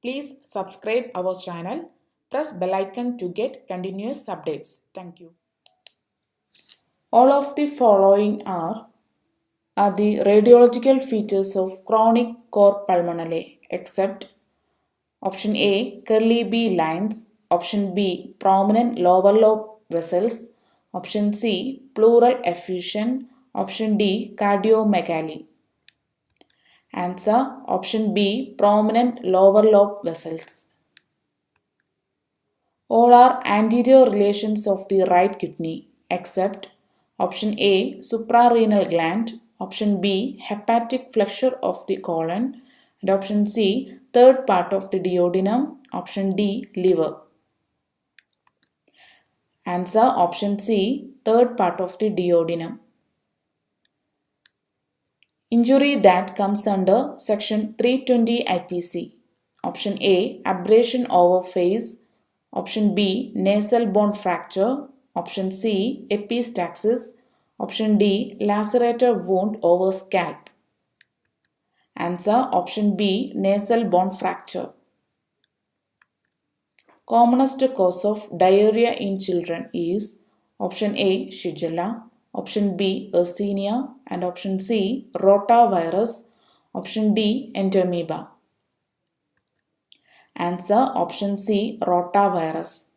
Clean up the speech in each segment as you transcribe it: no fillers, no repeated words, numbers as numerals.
Please subscribe our channel. Press bell icon to get continuous updates. Thank you. All of the following are the radiological features of chronic cor pulmonale except option A curly B lines, option B prominent lower lobe vessels, option C pleural effusion, option D cardiomegaly. Answer option B prominent lower lobe vessels. All are anterior relations of the right kidney except option A suprarenal gland, option B hepatic flexure of the colon, and option C third part of the duodenum, option D liver. Answer option C third part of the duodenum. Injury that comes under section 320 IPC. Option A abrasion over face, option B nasal bone fracture, option C epistaxis, option D lacerated wound over scalp. Answer option B nasal bone fracture. Commonest cause of diarrhea in children is option A Shigella, option B Yersinia, and option C rotavirus, option D entomoeba. Answer option C rotavirus.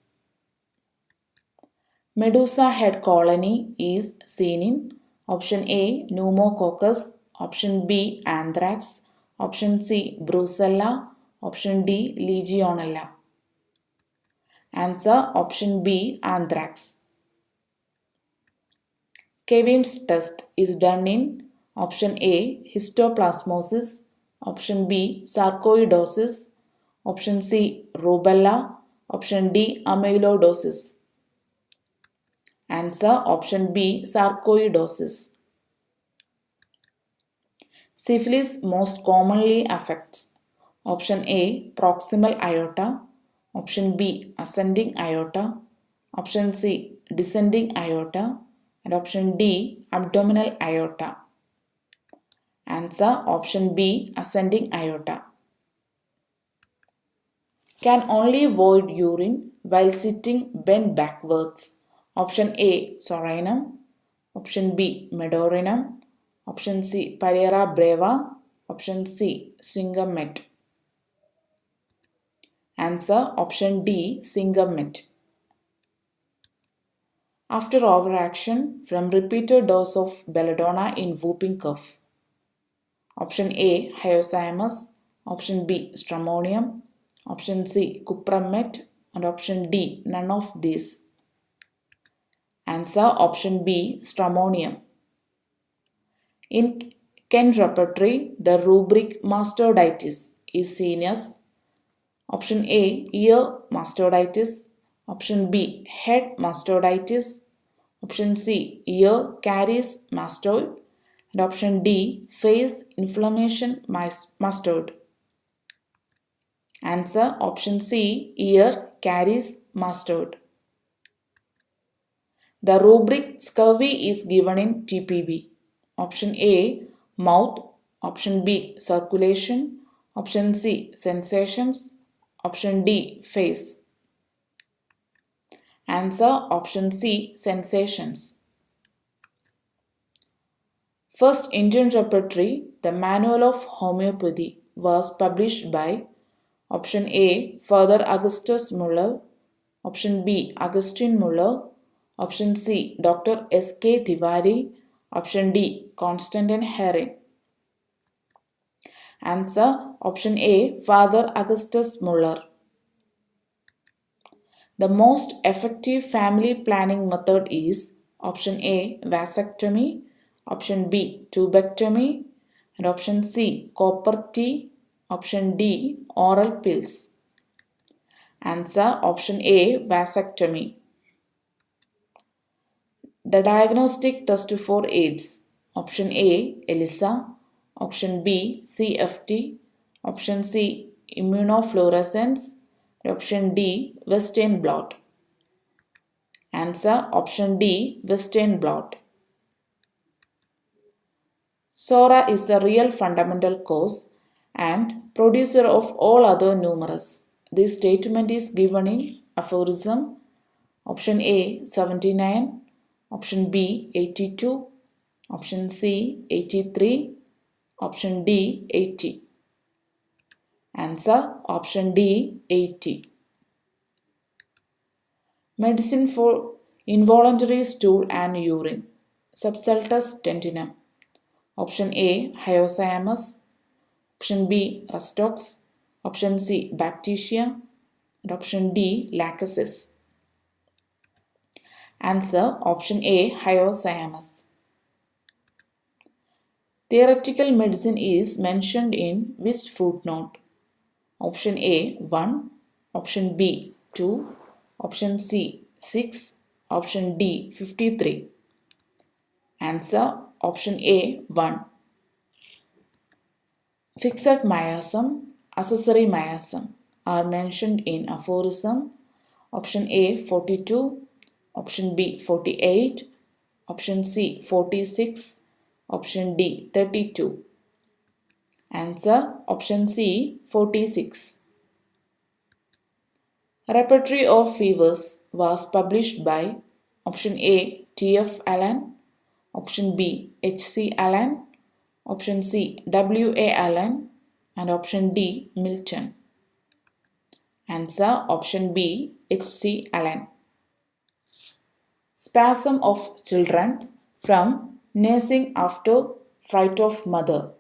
Medusa head colony is seen in option A pneumococcus, option B anthrax, option C brucella, option D legionella. Answer option B anthrax. Kevin's test is done in option A histoplasmosis, option B sarcoidosis, option C rubella, option D amyloidosis. Answer option B sarcoidosis. Syphilis most commonly affects option A proximal aorta, option B ascending aorta, option C descending aorta, and option D abdominal aorta. Answer option B ascending aorta. Can only void urine while sitting bent backwards. Option A soranum, option B medorinum, option C Pereira breva, option C Singamet. Answer option D Singamet. After overaction from repeated dose of belladonna in whooping cough. Option A hyoscyamus, option B stramonium, option C cupramet, and option D none of these. Answer option B stramonium. In Ken repertory, the rubric mastoiditis is seen as option A ear mastoiditis, option B head mastoiditis, option C ear caries mastoid, and option D face inflammation mastoid. Answer option C ear caries mastoid. The rubric scurvy is given in TPB. Option A mouth, option B circulation, option C sensations, option D face. Answer option C sensations. First Indian repertory, the Manual of Homoeopathy, was published by option A Father Augustus Muller, option B Augustine Muller, option C Dr. S.K. Tiwari, option D Constantine Herring. Answer option A Father Augustus Muller. The most effective family planning method is option A vasectomy, option B tubectomy, and option C copper tea, option D oral pills. Answer option A vasectomy. The diagnostic test for AIDS. Option A ELISA, option B CFT, option C immunofluorescence, option D Western blot. Answer option D Western blot. SORA is a real fundamental cause and producer of all other numerous. This statement is given in aphorism. Option A 79, option B 82, option C 83, option D 80. Answer option D 80. Medicine for involuntary stool and urine. Subsultus tendinum. Option A hyoscyamus, option B rustox, option C bacteria, and option D lachesis. Answer option A hyoscyamus. Theoretical medicine is mentioned in which footnote? Option A 1, option B 2, option C 6, option D 53. Answer option A 1. Fixed miasm, accessory miasm are mentioned in aphorism. Option A 42, option B 48, option C 46, option D 32. Answer option C 46. Repertory of fevers was published by option A T.F. Allen, option B H.C. Allen, option C W.A. Allen, and option D Milton. Answer option B H.C. Allen. Spasm of children from nursing after fright of mother.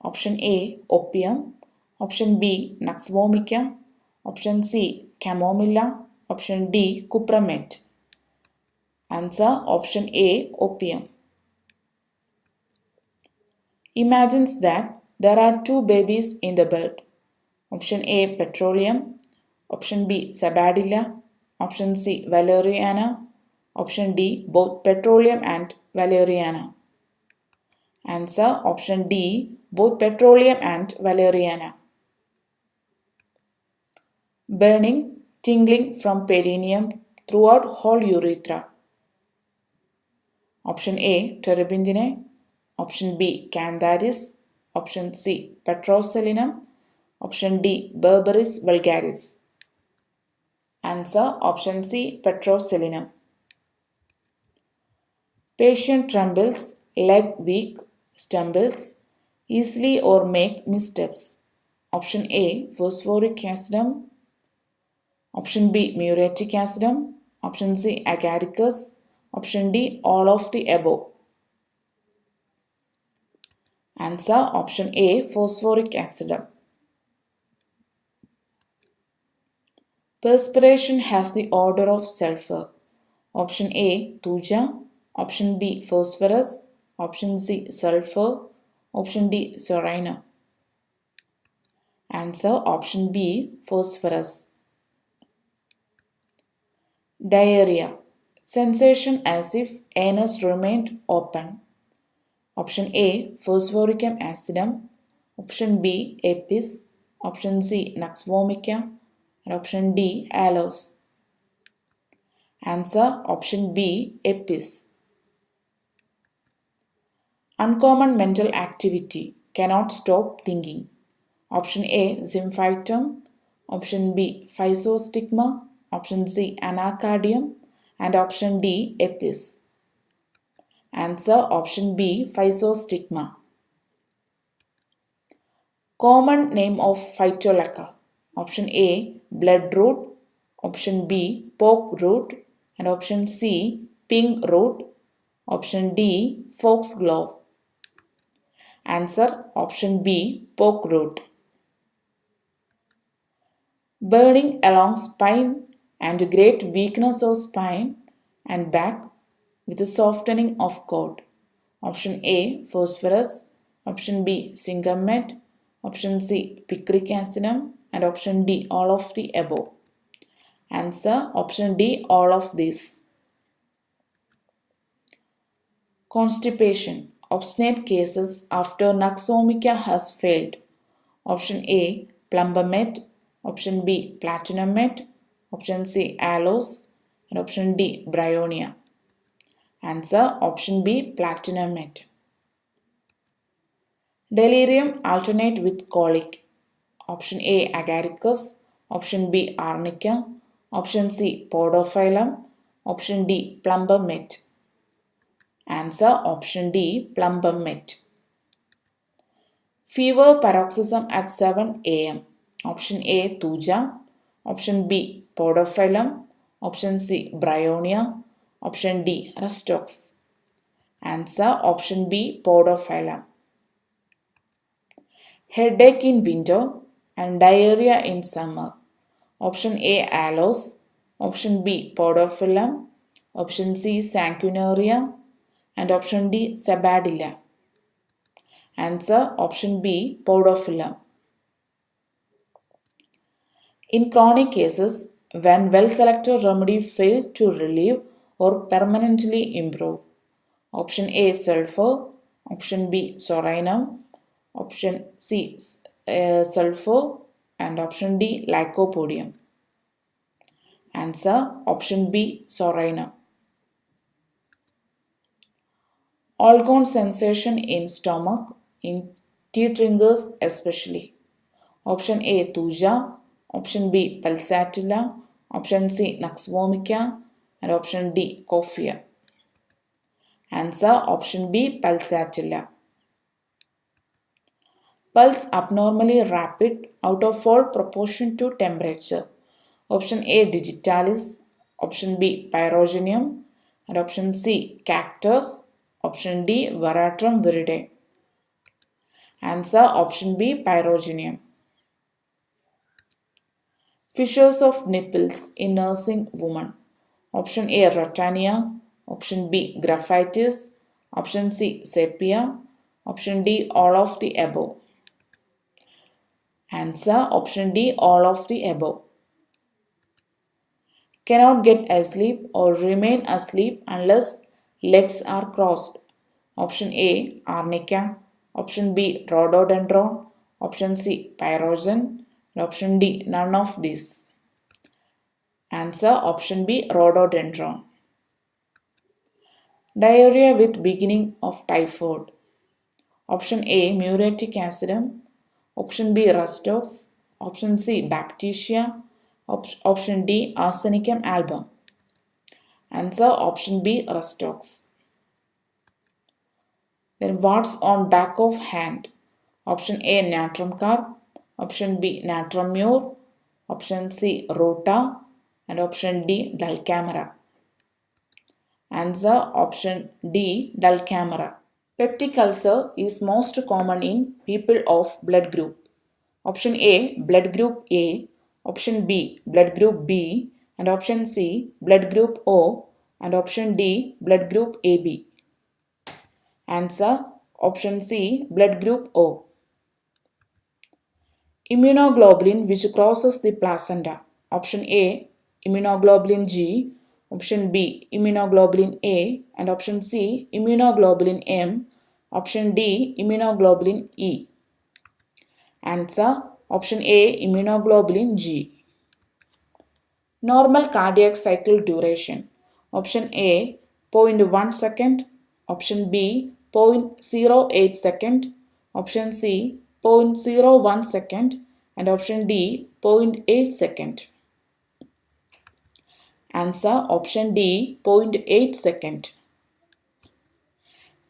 Option A opium, option B nux vomica, option C chamomilla, option D cupramet. Answer option A opium. Imagines that there are two babies in the bed. Option A petroleum, option B sabadilla, option C valeriana, option D both petroleum and valeriana. Answer option D both petroleum and valeriana. Burning, tingling from perineum throughout whole urethra. Option A terebinthine, option B cantharis, option C petroselinum, option D berberis vulgaris. Answer option C petroselinum. Patient trembles, leg weak, stumbles easily or make missteps. Option A phosphoric acidum, option B muriatic acidum, option C agaricus, option D all of the above. Answer option A phosphoric acidum. Perspiration has the odor of sulfur. Option A thuja, option B phosphorus, option C sulfur, option D serenum. Answer option B phosphorus. Diarrhea. Sensation as if anus remained open. Option A phosphoricum acidum, option B apis, option C nux vomica, and option D aloes. Answer option B apis. Uncommon mental activity, cannot stop thinking. Option A symphytum, option B physostigma, option C anacardium, and option D apis. Answer option B physostigma. Common name of phytolacca. Option A bloodroot, option B pork root, and option C pink root, option D foxglove. Answer option B pork root. Burning along spine and great weakness of spine and back with a softening of cord. Option A phosphorus, option B cingamet, option C picric acidum, and option D all of the above. Answer option D all of these. Constipation, obstinate cases after nux vomica has failed. Option A plumbamet, option B platinamet, option C aloes, and option D bryonia. Answer option B platinamet. Delirium alternate with colic. Option A agaricus, option B arnica, option C podophyllum, option D plumber met. Answer option D plumber met. Fever paroxysm at 7 am. Option A thuja, option B podophyllum, option C bryonia, option D rustox. Answer option B podophyllum. Headache in winter and diarrhea in summer. Option A aloes, option B podophyllum, option C sanguinaria, and option D sabadilla. Answer option B podophyllum. In chronic cases, when well-selected remedy fails to relieve or permanently improve. Option A sulfur, option B soranum, option C sulfur, and option D lycopodium. Answer option B soranum. All-gone sensation in stomach, in teeth ringers especially. Option A thuja, option B pulsatilla, option C nux vomica, and option D cophia. Answer option B pulsatilla. Pulse abnormally rapid out of all proportion to temperature. Option A digitalis, option B pyrogenium, and option C cactus, option D veratrum viridae. Answer option B pyrogenium. Fissures of nipples in nursing woman. Option A rotania, option B graphitis, option C sepia, option D all of the above. Answer option D all of the above. Cannot get asleep or remain asleep unless legs are crossed. Option A arnica, option B rhododendron, option C pyrogen, and option D none of these. Answer option B rhododendron. Diarrhea with beginning of typhoid. Option A muriatic acidum, option B rustox, option C bacteria, option D arsenicum album. Answer option B rustox. Then what's on back of hand? Option A natrum carp, option B natrum mure, option C rota, and option D dulcamera. Answer option D dulcamera. Peptic ulcer is most common in people of blood group. Option A blood group A, option B blood group B, and option C blood group O, and option D blood group AB. Answer option C blood group O. Immunoglobulin which crosses the placenta. Option A immunoglobulin G, option B immunoglobulin A, and option C immunoglobulin M, option D immunoglobulin E. Answer option A immunoglobulin G. Normal cardiac cycle duration. Option A 0.1 second, option B 0.08 second, option C 0.01 second, and option D 0.8 second. Answer option D 0.8 second.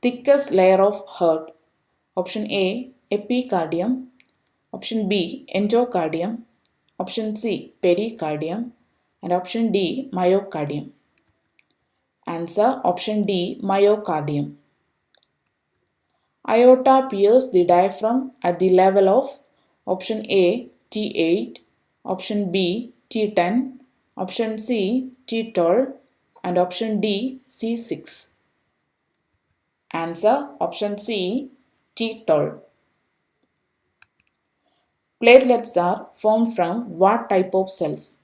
Thickest layer of heart. Option A epicardium, option B endocardium, option C pericardium, and option D myocardium. Answer option D myocardium. Aorta pierces the diaphragm at the level of option A T8, option B T10, option C T12, and option D C6. Answer option C T12. Platelets are formed from what type of cells?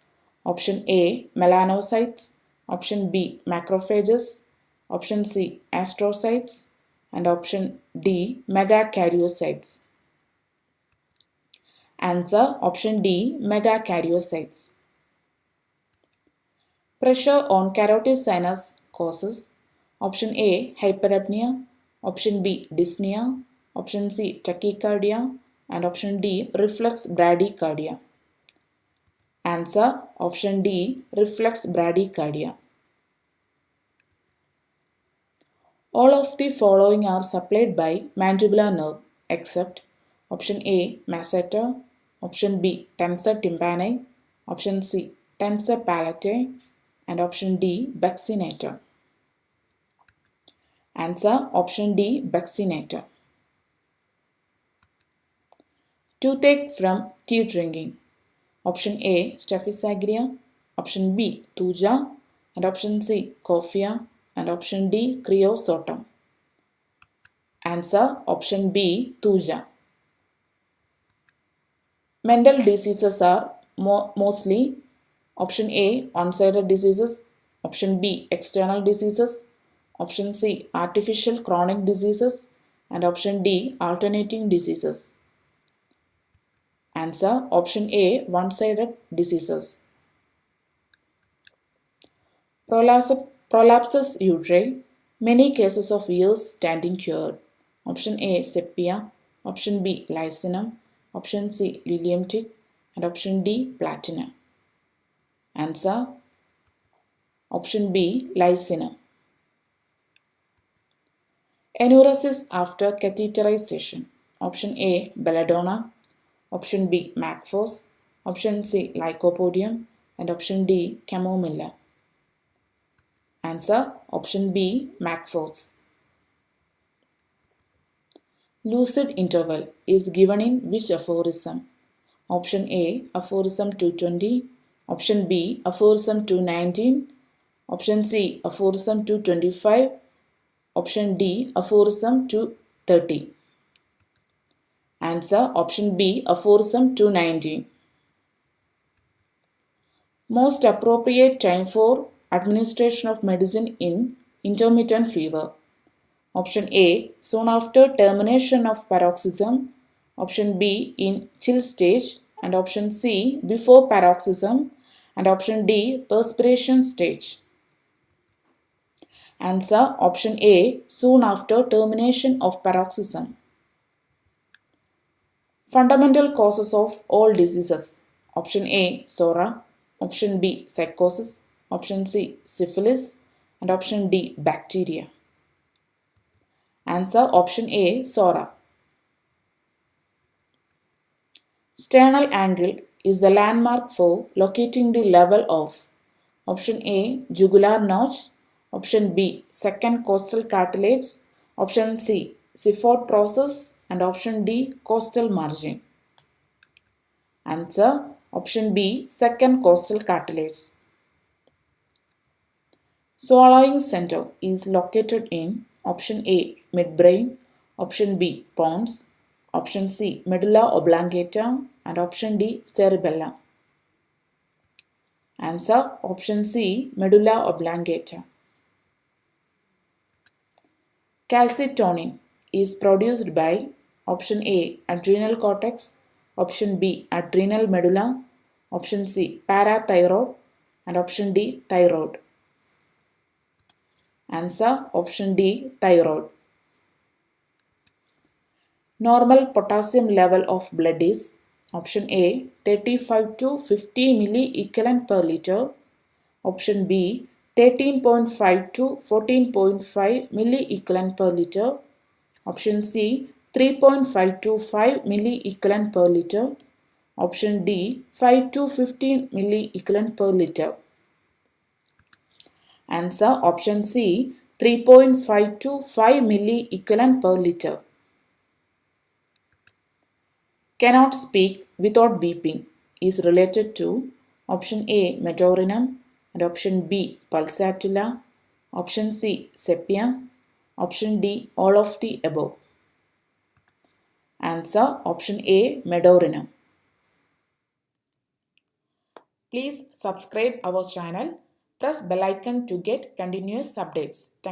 Option A melanocytes, option B macrophages, option C astrocytes, and option D megakaryocytes. Answer option D megakaryocytes. Pressure on carotid sinus causes option A hyperapnea, option B dyspnea, option C tachycardia, and option D reflex bradycardia. Answer option D reflex bradycardia. All of the following are supplied by mandibular nerve except option A masseter, option B tensor tympani, option C tensor palatae, and option D buccinator. Answer option D buccinator. Toothache from tea drinking. Option A staphysagria, option B thuja, and option C cophia, and option D creosotum. Answer option B thuja. Mental diseases are mostly option A one-sided diseases, option B external diseases, option C artificial chronic diseases, and option D alternating diseases. Answer option A one-sided diseases. Prolapsus uteri, many cases of ears standing cured. Option A sepia, option B lysinum, option C lilium tick, and option D platinum. Answer option B lysinum. Enuresis after catheterization. Option A belladonna, option B macphos, option C lycopodium, and option D chamomilla. Answer option B macphos. Lucid interval is given in which aphorism? Option A aphorism 220, option B aphorism 219, option C aphorism 225, option D aphorism 230. Answer option B aphorism 219. Most appropriate time for administration of medicine in intermittent fever. Option A soon after termination of paroxysm, option B in chill stage, and option C before paroxysm, and option D perspiration stage. Answer option A soon after termination of paroxysm. Fundamental causes of all diseases. Option A SORA, option B psychosis, option C syphilis, and option D bacteria. Answer option A SORA. Sternal angle is the landmark for locating the level of option A jugular notch, option B second costal cartilage, option C Sifford process, and option D costal margin. Answer option B second costal cartilage. Swallowing center is located in option A midbrain, option B pons, option C medulla oblongata, and option D cerebellum. Answer option C medulla oblongata. Calcitonin is produced by option A adrenal cortex, option B adrenal medulla, option C parathyroid, and option D thyroid. Answer option D thyroid. Normal potassium level of blood is option A 35 to 50 milliequivalent per liter, option B 13.5 to 14.5 milliequivalent per liter, option C 3.5 to 5 milliequivalent per liter, option D 5 to 15 milliequivalent per liter. Answer option C 3.5 to 5 milliequivalent per liter. Cannot speak without weeping is related to option A metorinum, and option B pulsatilla, option C sepia, option D all of the above. Answer option A medorinum. Please subscribe our channel. Press bell icon to get continuous updates. Thank you.